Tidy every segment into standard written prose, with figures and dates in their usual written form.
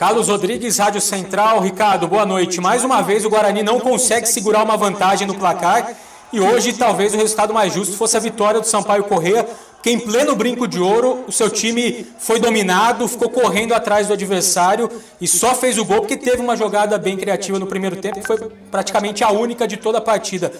Carlos Rodrigues, Rádio Central. Ricardo, boa noite. Mais uma vez o Guarani não consegue segurar uma vantagem no placar e hoje talvez o resultado mais justo fosse a vitória do Sampaio Corrêa, que em pleno brinco de ouro o seu time foi dominado, ficou correndo atrás do adversário e só fez o gol porque teve uma jogada bem criativa no primeiro tempo, que foi praticamente a única de toda a partida.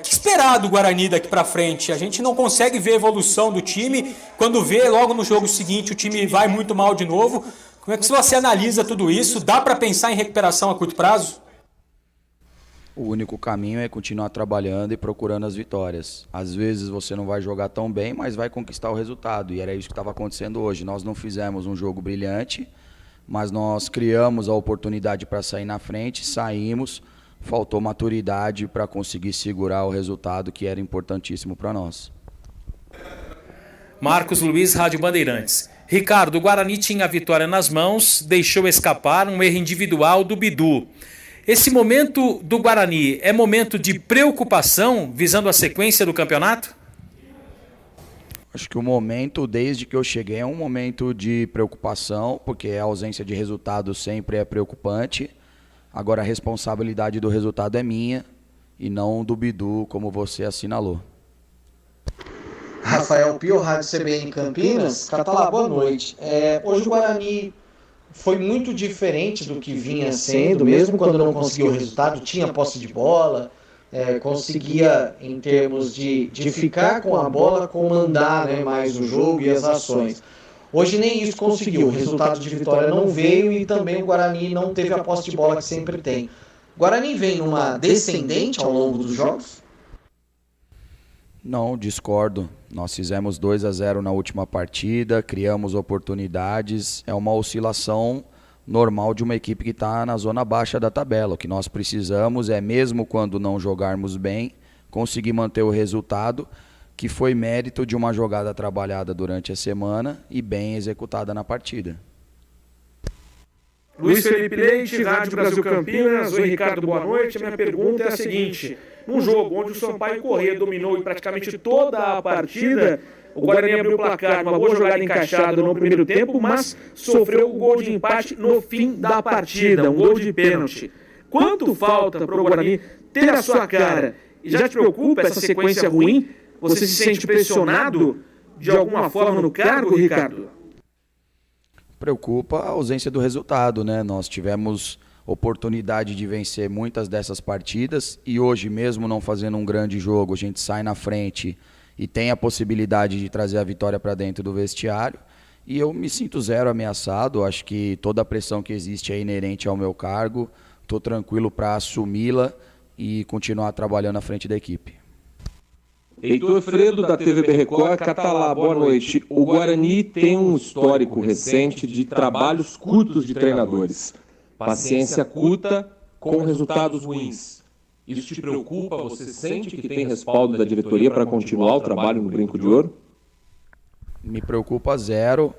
Que esperar do Guarani daqui para frente? A gente não consegue ver a evolução do time. Quando vê, logo no jogo seguinte, o time vai muito mal de novo. Como é que você analisa tudo isso? Dá para pensar em recuperação a curto prazo? O único caminho é continuar trabalhando e procurando as vitórias. Às vezes você não vai jogar tão bem, mas vai conquistar o resultado. E era isso que estava acontecendo hoje. Nós não fizemos um jogo brilhante, mas nós criamos a oportunidade para sair na frente, saímos. Faltou maturidade para conseguir segurar o resultado, que era importantíssimo para nós. Marcos Luiz, Rádio Bandeirantes. Ricardo, o Guarani tinha a vitória nas mãos, deixou escapar um erro individual do Bidu. Esse momento do Guarani é momento de preocupação visando a sequência do campeonato? Acho que o momento, desde que eu cheguei, é um momento de preocupação, porque a ausência de resultado sempre é preocupante. Agora a responsabilidade do resultado é minha e não do Bidu, como você assinalou. Rafael Pio, Rádio CBN Campinas. Catalá, boa noite. Hoje o Guarani foi muito diferente do que vinha sendo, mesmo quando não conseguiu o resultado, tinha posse de bola, conseguia, em termos de ficar com a bola, comandar, né, mais o jogo e as ações. Hoje nem isso conseguiu, o resultado de vitória não veio e também o Guarani não teve a posse de bola que sempre tem. O Guarani vem numa descendente ao longo dos jogos? Não, discordo. Nós fizemos 2-0 na última partida, criamos oportunidades. É uma oscilação normal de uma equipe que está na zona baixa da tabela. O que nós precisamos é, mesmo quando não jogarmos bem, conseguir manter o resultado, que foi mérito de uma jogada trabalhada durante a semana e bem executada na partida. Luiz Felipe Leite, Rádio Brasil Campinas. Oi, Ricardo, boa noite. A minha pergunta é a seguinte: num jogo onde o Sampaio Corrêa dominou praticamente toda a partida, o Guarani abriu o placar, uma boa jogada encaixada no primeiro tempo, mas sofreu o gol de empate no fim da partida, um gol de pênalti. Quanto falta para o Guarani ter a sua cara? E já te preocupa essa sequência ruim? Você se sente pressionado de alguma forma no cargo, Ricardo? Preocupa a ausência do resultado, né? Nós tivemos oportunidade de vencer muitas dessas partidas e hoje, mesmo não fazendo um grande jogo, a gente sai na frente e tem a possibilidade de trazer a vitória para dentro do vestiário. E eu me sinto zero ameaçado, acho que toda a pressão que existe é inerente ao meu cargo, estou tranquilo para assumi-la e continuar trabalhando à frente da equipe. Heitor Fredo, da TVB Record. Catalá, boa noite. O Guarani tem um histórico recente de trabalhos curtos de treinadores. Paciência curta com resultados ruins. Isso te preocupa? Você sente que tem respaldo da diretoria para continuar o trabalho no Brinco de Ouro? Me preocupa zero.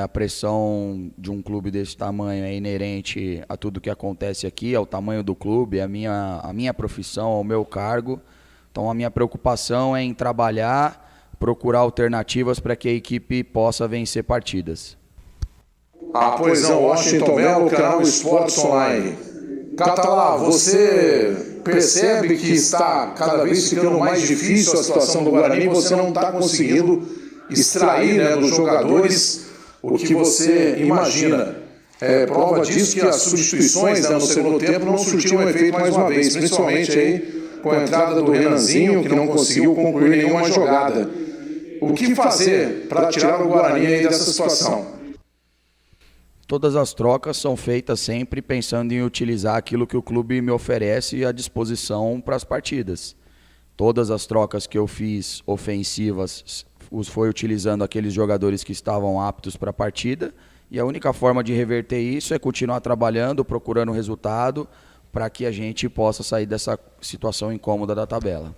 A pressão de um clube desse tamanho é inerente a tudo que acontece aqui, ao tamanho do clube, à minha profissão, ao meu cargo. Então a minha preocupação é em trabalhar, procurar alternativas para que a equipe possa vencer partidas. Pois não, Washington Mello, canal Esportes Online. Catalá, você percebe que está cada vez ficando mais difícil a situação do Guarani e você não está conseguindo extrair, né, dos jogadores o que você imagina. Prova disso que as substituições, né, no segundo tempo não surtiram efeito mais uma vez, principalmente aí com a entrada do Renanzinho, que não conseguiu concluir nenhuma jogada. O que fazer para tirar o Guarani aí dessa situação? Todas as trocas são feitas sempre pensando em utilizar aquilo que o clube me oferece à disposição para as partidas. Todas as trocas que eu fiz ofensivas foi utilizando aqueles jogadores que estavam aptos para a partida, e a única forma de reverter isso é continuar trabalhando, procurando resultado, para que a gente possa sair dessa situação incômoda da tabela.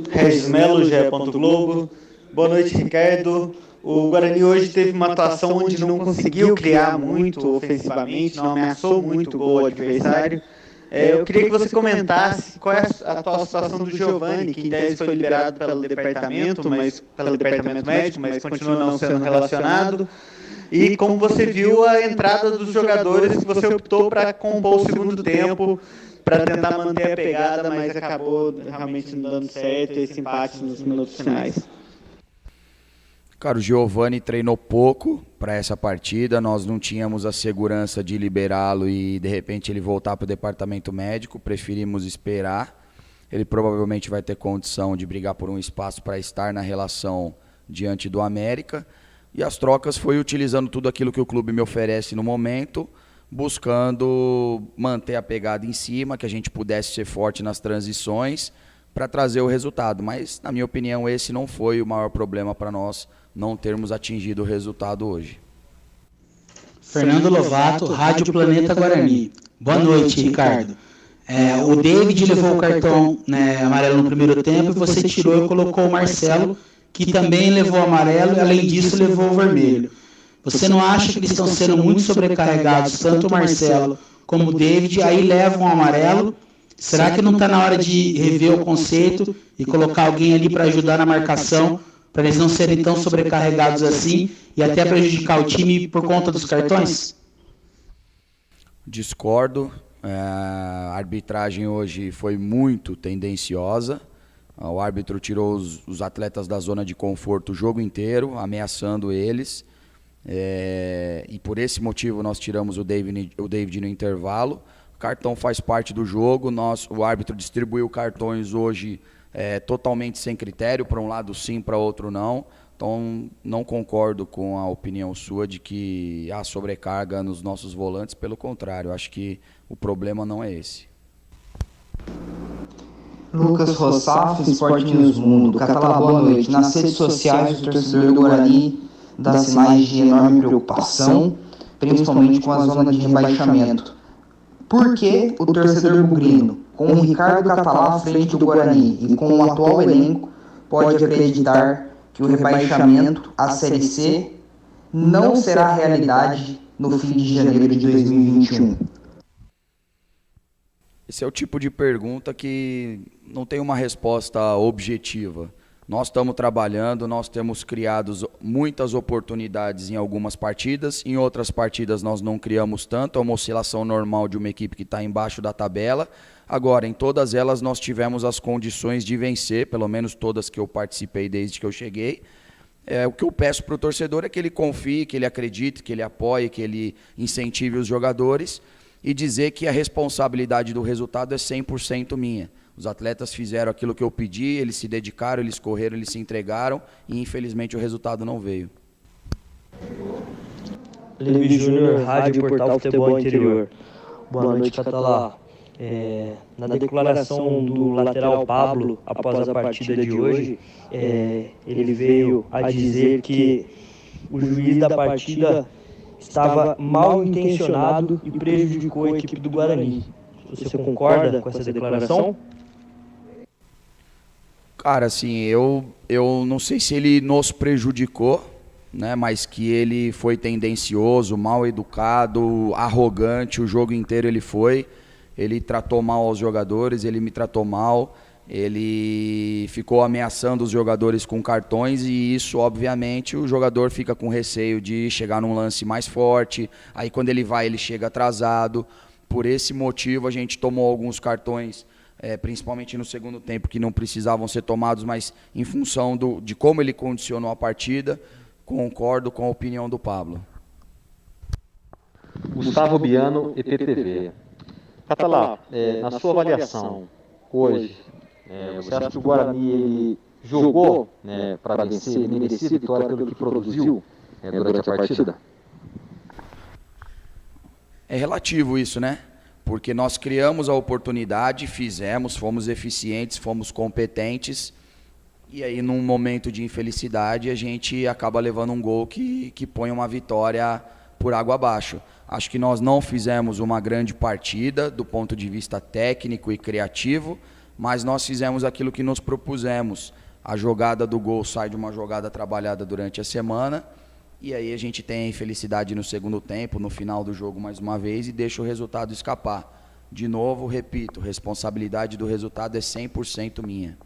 Regis Melo, GE. Globo. Boa noite, Ricardo. O Guarani hoje teve uma atuação onde não conseguiu criar muito ofensivamente, não ameaçou muito o gol adversário. Eu queria que você comentasse qual é a atual situação do Giovani, que em tese foi liberado pelo departamento médico, mas continua não sendo relacionado. E como você viu a entrada dos jogadores que você optou para compor o segundo tempo, para tentar manter a pegada, mas acabou realmente não dando certo esse empate nos minutos finais. Cara, o Giovani treinou pouco para essa partida, nós não tínhamos a segurança de liberá-lo e de repente ele voltar para o departamento médico, preferimos esperar. Ele provavelmente vai ter condição de brigar por um espaço para estar na relação diante do América. E as trocas foi utilizando tudo aquilo que o clube me oferece no momento, buscando manter a pegada em cima, que a gente pudesse ser forte nas transições para trazer o resultado. Mas, na minha opinião, esse não foi o maior problema para nós, não termos atingido o resultado hoje. Fernando Lovato, Rádio Planeta Guarani. Boa noite, Ricardo. O David levou o cartão amarelo no primeiro tempo e você tirou e colocou o Marcelo, que também levou o amarelo e, além disso, levou o vermelho. Você não acha que eles estão sendo muito sobrecarregados, tanto o Marcelo como o David, aí levam o amarelo? Será que não está na hora de rever o conceito e colocar alguém ali para ajudar na marcação, para eles não serem tão sobrecarregados assim e até prejudicar o time por conta dos cartões? Discordo. A arbitragem hoje foi muito tendenciosa. O árbitro tirou os atletas da zona de conforto o jogo inteiro, ameaçando eles. E por esse motivo nós tiramos o David no intervalo. O cartão faz parte do jogo. O árbitro distribuiu cartões hoje totalmente sem critério, para um lado sim, para outro não. Então não concordo com a opinião sua de que há sobrecarga nos nossos volantes. Pelo contrário, acho que o problema não é esse. Lucas Rossaf, Sport News Mundo. Catalá, boa noite. Nas redes sociais, o torcedor do Guarani dá sinais de enorme preocupação, principalmente com a zona de rebaixamento. Por que o torcedor bugrino, com o Ricardo Catalá à frente do Guarani e com o atual elenco, pode acreditar que o rebaixamento à Série C não será realidade no fim de janeiro de 2021? Esse é o tipo de pergunta que não tem uma resposta objetiva. Nós estamos trabalhando, nós temos criado muitas oportunidades em algumas partidas, em outras partidas nós não criamos tanto, é uma oscilação normal de uma equipe que está embaixo da tabela. Agora, em todas elas nós tivemos as condições de vencer, pelo menos todas que eu participei desde que eu cheguei. O que eu peço para o torcedor é que ele confie, que ele acredite, que ele apoie, que ele incentive os jogadores e dizer que a responsabilidade do resultado é 100% minha. Os atletas fizeram aquilo que eu pedi, eles se dedicaram, eles correram, eles se entregaram e infelizmente o resultado não veio. Levi Júnior, Rádio Portal Futebol Interior. Boa noite, Catalá. Na declaração do lateral Pablo, após a partida de hoje, ele veio a dizer que o juiz da partida estava mal intencionado e prejudicou a equipe do Guarani. Você concorda com essa declaração? Cara, assim, eu não sei se ele nos prejudicou, né, mas que ele foi tendencioso, mal educado, arrogante, o jogo inteiro ele foi. Ele tratou mal aos jogadores, ele me tratou mal, ele ficou ameaçando os jogadores com cartões e isso, obviamente, o jogador fica com receio de chegar num lance mais forte, aí quando ele vai, ele chega atrasado. Por esse motivo, a gente tomou alguns cartões, principalmente no segundo tempo, que não precisavam ser tomados, mas em função de como ele condicionou a partida, concordo com a opinião do Pablo. Gustavo Biano, EPTV. Catalá, na sua avaliação, hoje, você acha que o Guarani ele jogou para vencer, ele merecia vitória pelo que produziu durante a partida? É relativo isso, né? Porque nós criamos a oportunidade, fizemos, fomos eficientes, fomos competentes, e aí num momento de infelicidade a gente acaba levando um gol que põe uma vitória por água abaixo. Acho que nós não fizemos uma grande partida do ponto de vista técnico e criativo, mas nós fizemos aquilo que nos propusemos. A jogada do gol sai de uma jogada trabalhada durante a semana, e aí a gente tem a infelicidade no segundo tempo, no final do jogo mais uma vez, e deixa o resultado escapar. De novo, repito, responsabilidade do resultado é 100% minha.